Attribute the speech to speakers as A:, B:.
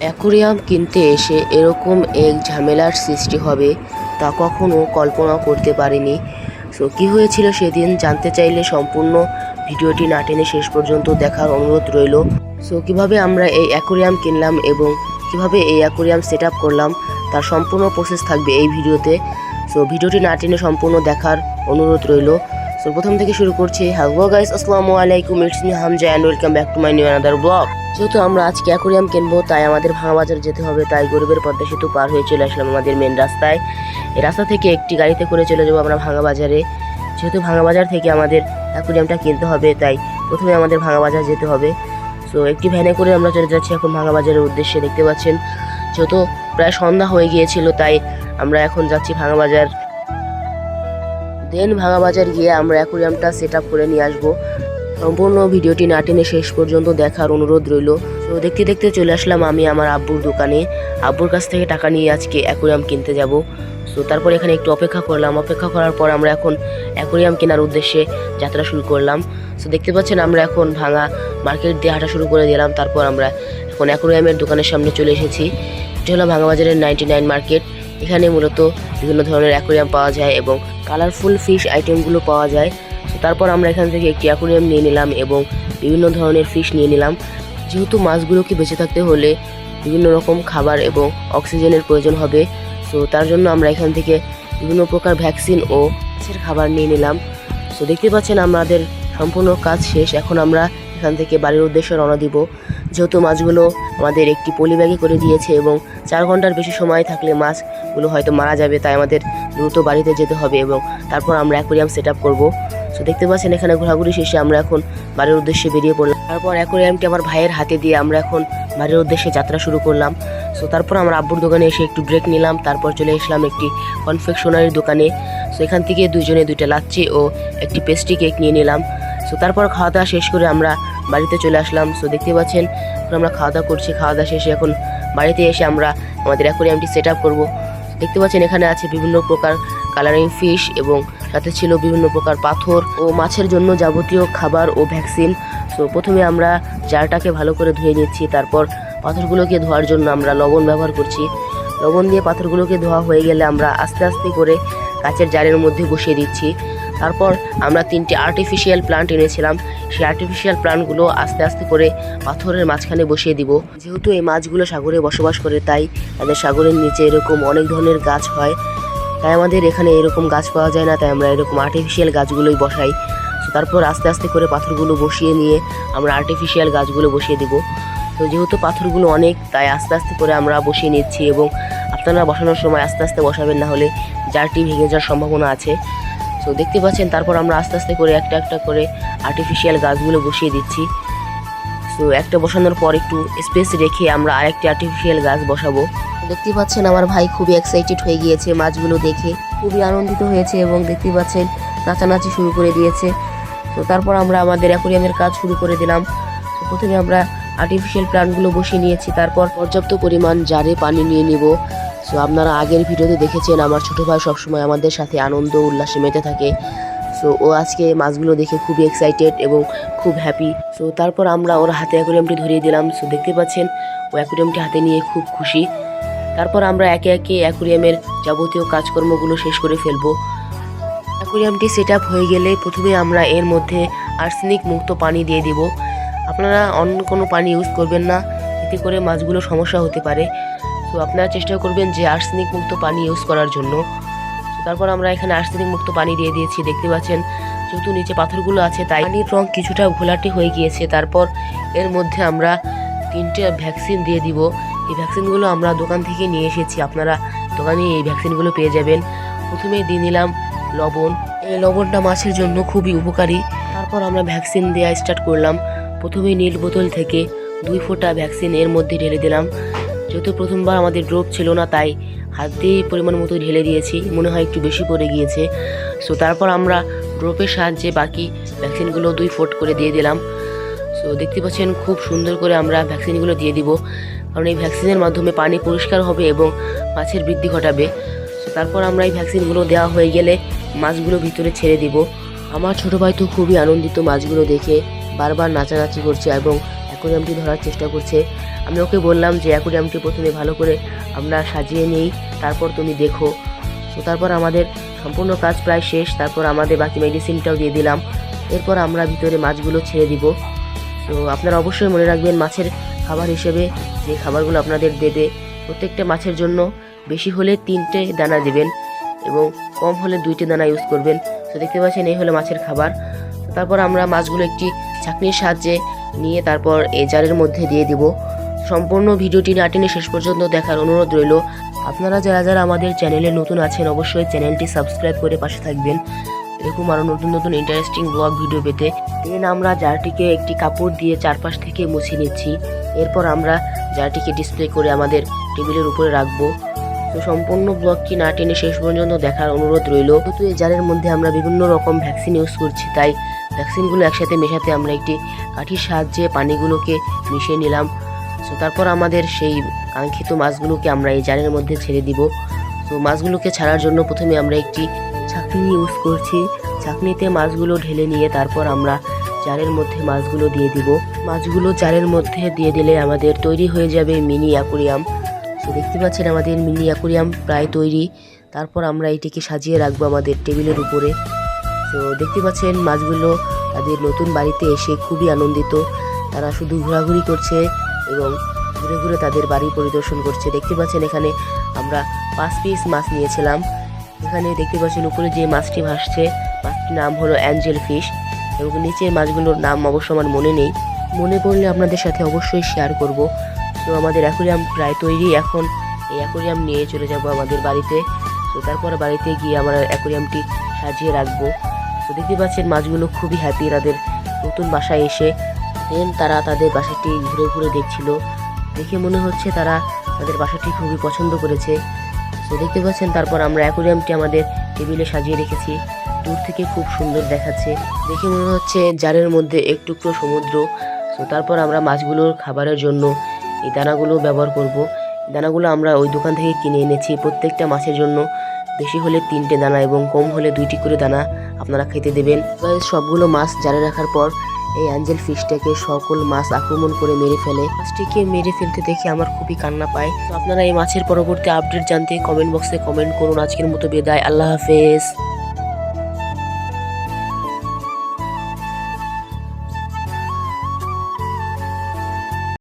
A: Aquarium কিনতে এসে এরকম এক ঝামেলার সৃষ্টি হবে তা কখনো কল্পনা করতে পারিনি। সো কী হয়েছিল সেদিন জানতে চাইলে সম্পূর্ণ ভিডিওটি না টেনে শেষ পর্যন্ত দেখার অনুরোধ রইল। সো কীভাবে আমরা এই অ্যাকুরিয়াম কিনলাম এবং কিভাবে এই অ্যাকুরিয়াম সেট আপ করলাম তার সম্পূর্ণ প্রসেস থাকবে এই ভিডিওতে। সো ভিডিওটি না টেনে সম্পূর্ণ দেখার অনুরোধ রইল। সো প্রথম থেকে শুরু করছি। হ্যালো গাইস, আসসালামু আলাইকুম, it's me Hamza and welcome back to my new another blog. যেহেতু আমরা আজকে অ্যাকুরিয়াম কিনবো তাই আমাদের ভাঙা বাজার যেতে হবে, তাই গরিবের পদ্মা সেতু পার হয়ে চলে আসলাম আমাদের মেন রাস্তায়। এই রাস্তা থেকে একটি গাড়িতে করে চলে যাবো আমরা ভাঙা বাজারে। যেহেতু ভাঙা বাজার থেকে আমাদের অ্যাকুরিয়ামটা কিনতে হবে তাই প্রথমে আমাদের ভাঙা বাজার যেতে হবে। সো একটি ভ্যানে করে আমরা চলে যাচ্ছি এখন ভাঙা বাজারের উদ্দেশ্যে। দেখতে পাচ্ছেন যেহেতু প্রায় সন্ধ্যা হয়ে গিয়েছিল তাই আমরা এখন যাচ্ছি ভাঙা বাজার। দেন ভাঙা বাজার গিয়ে আমরা অ্যাকুরিয়ামটা সেট আপ করে নিয়ে আসবো। সম্পূর্ণ ভিডিওটি না টেনে শেষ পর্যন্ত দেখার অনুরোধ রইল। তো দেখতে দেখতে চলে আসলাম আমি আমার আব্বুর দোকানে। আব্বুর কাছ থেকে টাকা নিয়ে আজকে অ্যাকুরিয়াম কিনতে যাব। সো তারপর এখানে একটু অপেক্ষা করলাম। অপেক্ষা করার পর আমরা এখন অ্যাকুরিয়াম কেনার উদ্দেশ্যে যাত্রা শুরু করলাম। সো দেখতে পাচ্ছেন আমরা এখন ভাঙা মার্কেট দিয়ে হাঁটা শুরু করে দিলাম। তারপর আমরা এখন অ্যাকুরিয়ামের দোকানের সামনে চলে এসেছি। এটা হলো ভাঙা বাজারের 99 মার্কেট। এখানে মূলত বিভিন্ন ধরনের অ্যাকুরিয়াম পাওয়া যায় এবং কালারফুল ফিশ আইটেমগুলো পাওয়া যায়। তারপর আমরা এখান থেকে একটি অ্যাকুরিয়াম নিয়ে নিলাম এবং বিভিন্ন ধরনের ফিশ নিয়ে নিলাম। যেহেতু মাছগুলোকে বেঁচে থাকতে হলে বিভিন্ন রকম খাবার এবং অক্সিজেনের প্রয়োজন হবে, সো তার জন্য আমরা এখান থেকে বিভিন্ন প্রকার ভ্যাকসিন ও মাছের খাবার নিয়ে নিলাম। সো দেখতে পাচ্ছেন আমাদের সম্পূর্ণ কাজ শেষ। এখন আমরা এখান থেকে বাড়ির উদ্দেশ্যে রওনা দিব। যেহেতু মাছগুলো আমাদের একটি পলি ব্যাগে করে দিয়েছে এবং 4 ঘন্টার বেশি সময় থাকলে মাছগুলো হয়তো মারা যাবে, তাই আমাদের দ্রুত বাড়িতে যেতে হবে এবং তারপর আমরা অ্যাকুরিয়াম সেট আপ করবো। সো দেখতে পাচ্ছেন এখানে ঘোরাঘুরি শেষে আমরা এখন বাড়ির উদ্দেশ্যে বেরিয়ে পড়লাম। তারপর অ্যাকুরিয়ামটি আমার ভাইয়ের হাতে দিয়ে আমরা এখন বাড়ির উদ্দেশ্যে যাত্রা শুরু করলাম। সো তারপর আমরা আব্বুর দোকানে এসে একটু ব্রেক নিলাম। তারপর চলে আসলাম একটি কনফেকশনারির দোকানে। সো এখান থেকে দুইজনে 2টা লাচ্ছি ও একটি পেস্ট্রি কেক নিয়ে নিলাম। সো তারপর খাওয়া দাওয়া শেষ করে আমরা বাড়িতে চলে আসলাম। সো দেখতে পাচ্ছেন এখন আমরা খাওয়া দাওয়া করছি। খাওয়া দাওয়া শেষে এখন বাড়িতে এসে আমরা আমাদের অ্যাকুরিয়ামটি সেট আপ করবো। দেখতে পাচ্ছেন এখানে আছে বিভিন্ন প্রকার কালারিং ফিশ এবং সাথে ছিল বিভিন্ন প্রকার পাথর ও মাছের জন্য যাবতীয় খাবার ও ভ্যাকসিন। সো প্রথমে আমরা জারটাকে ভালো করে ধুয়ে নিচ্ছি। তারপর পাথরগুলোকে ধোয়ার জন্য আমরা লবণ ব্যবহার করছি। লবণ দিয়ে পাথরগুলোকে ধোয়া হয়ে গেলে আমরা আস্তে আস্তে করে কাচের জারের মধ্যে বসিয়ে দিচ্ছি। তারপর আমরা 3টি আর্টিফিশিয়াল প্লান্ট এনেছিলাম। সেই আর্টিফিশিয়াল প্লান্টগুলো আস্তে আস্তে করে পাথরের মাঝখানে বসিয়ে দিব। যেহেতু এই মাছগুলো সাগরে বসবাস করে তাই তাদের সাগরের নিচে এরকম অনেক ধরনের গাছ হয়, তাই আমাদের এখানে এরকম গাছ পাওয়া যায় না, তাই আমরা এরকম আর্টিফিশিয়াল গাছগুলোই বসাই। তো তারপর আস্তে আস্তে করে পাথরগুলো বসিয়ে নিয়ে আমরা আর্টিফিশিয়াল গাছগুলো বসিয়ে দিব। তো যেহেতু পাথরগুলো অনেক তাই আস্তে আস্তে করে আমরা বসিয়ে নিচ্ছি এবং আপনারা বসানোর সময় আস্তে আস্তে বসাবেন, না হলে জারটি ভেঙে যাওয়ার সম্ভাবনা আছে। সো দেখতে পাচ্ছেন তারপর আমরা আস্তে আস্তে করে একটা একটা করে আর্টিফিশিয়াল গাছগুলো বসিয়ে দিচ্ছি। সো একটা বসানোর পর একটু স্পেস রেখে আমরা আরেকটি আর্টিফিশিয়াল গাছ বসাবো। দেখতে পাচ্ছেন আমার ভাই খুবই এক্সাইটেড হয়ে গিয়েছে, মাছগুলো দেখে খুবই আনন্দিত হয়েছে এবং দেখতে পাচ্ছেন নাচানাচি শুরু করে দিয়েছে। তো তারপর আমরা আমাদের অ্যাকুরিয়ামের কাজ শুরু করে দিলাম। তো প্রথমে আমরা আর্টিফিশিয়াল প্লান্টগুলো বসিয়ে নিয়েছি। তারপর পর্যাপ্ত পরিমাণ জারে পানি নিয়ে নিব। সো আপনারা আগের ভিডিওতে দেখেছেন আমার ছোটো ভাই সবসময় আমাদের সাথে আনন্দ উল্লাসে মেতে থাকে। সো ও আজকে মাছগুলো দেখে খুবই এক্সাইটেড এবং খুব হ্যাপি। সো তারপর আমরা ওর হাতে অ্যাকুরিয়ামটি ধরিয়ে দিলাম। সো দেখতে পাচ্ছেন ও অ্যাকুরিয়ামটি হাতে নিয়ে খুব খুশি। তারপর আমরা একে একে অ্যাকুরিয়ামের যাবতীয় কাজকর্মগুলো শেষ করে ফেলবো। অ্যাকুরিয়ামটি সেট আপ হয়ে গেলে প্রথমে আমরা এর মধ্যে আর্সেনিক মুক্ত পানি দিয়ে দিব। আপনারা অন্য কোনো পানি ইউজ করবেন না, এতে করে মাছগুলো সমস্যা হতে পারে। তো আপনারা চেষ্টা করবেন যে আর্সেনিক মুক্ত পানি ইউজ করার জন্য। তারপর আমরা এখানে আর্সেনিক মুক্ত পানি দিয়ে দিয়েছি। দেখতে পাচ্ছেন যেহেতু নিচে পাথরগুলো আছে তাই পানির রং কিছুটা ঘোলাটে হয়ে গিয়েছে। তারপর এর মধ্যে আমরা 3টে ভ্যাকসিন দিয়ে দিব। এই ভ্যাকসিনগুলো আমরা দোকান থেকে নিয়ে এসেছি, আপনারা দোকানে এই ভ্যাকসিনগুলো পেয়ে যাবেন। প্রথমে দিয়ে নিলাম লবণ। এই লবণটা মাছের জন্য খুবই উপকারী। তারপর আমরা ভ্যাকসিন দেওয়া স্টার্ট করলাম। প্রথমে নীল বোতল থেকে 2 ফোঁটা ভ্যাকসিন এর মধ্যে ঢেলে দিলাম। যেহেতু প্রথমবার আমাদের ড্রপ ছিল না তাই হাত দিয়ে পরিমাণ মতো ঢেলে দিয়েছি, মনে হয় একটু বেশি পড়ে গিয়েছে। সো তারপর আমরা ড্রপের সাহায্যে বাকি ভ্যাকসিনগুলো 2 ফোঁট করে দিয়ে দিলাম। সো দেখতে পাচ্ছেন খুব সুন্দর করে আমরা ভ্যাকসিনগুলো দিয়ে দিব, কারণ এই ভ্যাকসিনের মাধ্যমে পানি পরিষ্কার হবে এবং মাছের বৃদ্ধি ঘটাবে। সো তারপর আমরা এই ভ্যাকসিনগুলো দেওয়া হয়ে গেলে মাছগুলো ভিতরে ছেড়ে দিব। আমার ছোটো ভাই তো খুবই আনন্দিত মাছগুলো দেখে, বারবার নাচানাচি করছে এবং অ্যাকোরিয়ামটি ধরার চেষ্টা করছে। আমি ওকে বললাম যে অ্যাকোরিয়ামটি প্রথমে ভালো করে আমরা সাজিয়ে নিই, তারপর তুমি দেখো। তো তারপর আমাদের সম্পূর্ণ কাজ প্রায় শেষ। তারপর আমাদের বাকি মেডিসিনটাও দিয়ে দিলাম। এরপর আমরা ভিতরে মাছগুলো ছেড়ে দিব। তো আপনারা অবশ্যই মনে রাখবেন, মাছের খাবার হিসেবে যে খাবারগুলো আপনাদের দেবে, প্রত্যেকটা মাছের জন্য বেশি হলে 3টে দানা দেবেন এবং কম হলে 2টে দানা ইউজ করবেন। তো দেখতে পাচ্ছেন এই হলো মাছের খাবার। তারপর আমরা মাছগুলো একটি ছাঁকনির সাহায্যে নিয়ে তারপর এই জারের মধ্যে দিয়ে দিব। সম্পূর্ণ ভিডিওটি না টেনে শেষ পর্যন্ত দেখার অনুরোধ রইল। আপনারা যারা যারা আমাদের চ্যানেলে নতুন আছেন অবশ্যই চ্যানেলটি সাবস্ক্রাইব করে পাশে থাকবেন এরকম আরও নতুন নতুন ইন্টারেস্টিং ব্লগ ভিডিও পেতে। দেন আমরা জারটিকে একটি কাপড় দিয়ে চারপাশ থেকে মুছে নিচ্ছি। এরপর আমরা জারটিকে ডিসপ্লে করে আমাদের টেবিলের উপরে রাখবো। তো সম্পূর্ণ ব্লগটি না টেনে শেষ পর্যন্ত দেখার অনুরোধ রইল। যেহেতু এই জারের মধ্যে আমরা বিভিন্ন রকম ভ্যাকসিন ইউজ করছি, তাই ভ্যাকসিনগুলো একসাথে মেশাতে আমরা একটি কাঠির সাহায্যে পানিগুলোকে মিশিয়ে নিলাম। তো তারপর আমাদের সেই কাঙ্ক্ষিত মাছগুলোকে আমরা এই জারের মধ্যে ছেড়ে দিব। তো মাছগুলোকে ছাড়ার জন্য প্রথমে আমরা একটি ছাঁকনি ইউজ করছি। ছাঁকনিতে মাছগুলো ঢেলে নিয়ে তারপর আমরা জারের মধ্যে মাছগুলো দিয়ে দিব। মাছগুলো জারের মধ্যে দিয়ে দিলে আমাদের তৈরি হয়ে যাবে মিনি অ্যাকোরিয়াম। তো দেখতে পাচ্ছেন আমাদের মিনি অ্যাকোরিয়াম প্রায় তৈরি। তারপর আমরা এটিকে সাজিয়ে রাখবো আমাদের টেবিলের উপরে। তো দেখতে পাচ্ছেন মাছগুলো তাদের নতুন বাড়িতে এসে খুবই আনন্দিত। তারা শুধু ঘোরাঘুরি করছে এবং ঘুরে ঘুরে তাদের বাড়ি পরিদর্শন করছে। দেখতে পাচ্ছেন এখানে আমরা 5 পিস মাছ নিয়েছিলাম। এখানে দেখতে পাচ্ছেন উপরে যে মাছটি ভাসছে, মাছটির নাম হলো অ্যাঞ্জেল ফিশ এবং নিচের মাছগুলোর নাম অবশ্য আমার মনে নেই। মনে পড়লে আপনাদের সাথে অবশ্যই শেয়ার করব। তো আমাদের অ্যাকোরিয়াম প্রায় তৈরি। এখন এই অ্যাকোরিয়াম নিয়ে চলে যাব আমাদের বাড়িতে। তো তারপর বাড়িতে গিয়ে আমরা অ্যাকোরিয়ামটি সাজিয়ে রাখবো। তো দেখতে পাচ্ছেন মাছগুলো খুবই হ্যাপি তাদের নতুন বাসায় এসে। দেন তারা তাদের বাসাটি ঘুরে ঘুরে দেখছিল। দেখে মনে হচ্ছে তারা তাদের বাসাটি খুবই পছন্দ করেছে। তো দেখতে পাচ্ছেন তারপর আমরা অ্যাকোরিয়ামটি আমাদের টেবিলে সাজিয়ে রেখেছি। দূর থেকে খুব সুন্দর দেখাচ্ছে। দেখে মনে হচ্ছে জারের মধ্যে একটু একটু সমুদ্র। তো তারপর আমরা মাছগুলোর খাবারের জন্য এই দানাগুলো ব্যবহার করব। দানাগুলো আমরা ওই দোকান থেকে কিনে এনেছি। প্রত্যেকটা মাছের জন্য বেশি হলে 3টে দানা এবং কম হলে 2টি করে দানা আপনারা খেতে দেবেন। সবগুলো মাছ জারে রাখার পর এই অ্যাঞ্জেল ফিশটাকে সকল মাছ আক্রমণ করে মেরে ফেলে। মাছটিকে মেরে ফেলতে দেখে আমার খুবই কান্না পায়। তো আপনারা এই মাছের পরবর্তী আপডেট জানতে কমেন্ট বক্সে কমেন্ট করুন। আজকের মতো বিদায়, আল্লাহ হাফেজ।